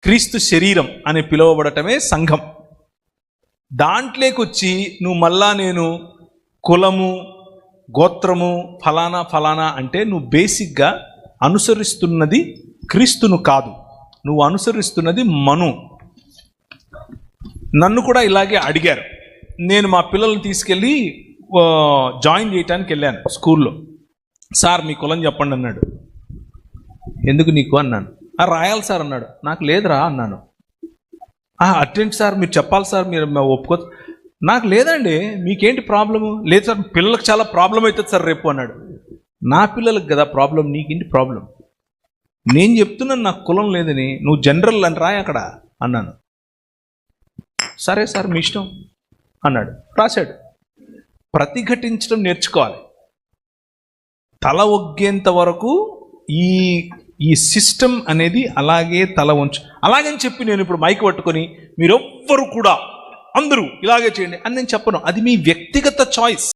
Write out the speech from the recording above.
క్రీస్తు శరీరం అని పిలువబడటమే సంఘం. దాంట్లోకొచ్చి నువ్వు మళ్ళా నేను కులము, గోత్రము, ఫలానా ఫలానా అంటే నువ్వు బేసిక్గా అనుసరిస్తున్నది క్రీస్తును కాదు, నువ్వు అనుసరిస్తున్నది మను. నన్ను కూడా ఇలాగే అడిగారు. నేను మా పిల్లల్ని తీసుకెళ్ళి జాయిన్ చేయడానికి వెళ్ళాను స్కూల్లో. సార్ మీ కులం చెప్పండి అన్నాడు. ఎందుకు నీకు అన్నాను. రాయాలి సార్ అన్నాడు. నాకు లేదురా అన్నాను. అటెండ్ సార్ మీరు చెప్పాలి సార్, మీరు ఒప్పుకో. నాకు లేదండి, మీకేంటి ప్రాబ్లము? లేదు సార్ పిల్లలకు చాలా ప్రాబ్లం అవుతుంది సార్ రేపు అన్నాడు. నా పిల్లలకు కదా ప్రాబ్లం, నీకేంటి ప్రాబ్లం? నేను చెప్తున్నాను నాకు కులం లేదని, నువ్వు జనరల్ అని రాయి అక్కడ అన్నాను. సరే సార్ మీ ఇష్టం అన్నాడు, రాశాడు. ప్రతిఘటించడం నేర్చుకోవాలి. తల ఒగ్గేంత వరకు ఈ సిస్టమ్ అనేది అలాగే తల వంచు. అలాగని చెప్పి నేను ఇప్పుడు మైక్ పట్టుకొని మీరెవ్వరు కూడా అందరూ ఇలాగే చేయండి అని నేను చెప్పను. అది మీ వ్యక్తిగత చాయిస్.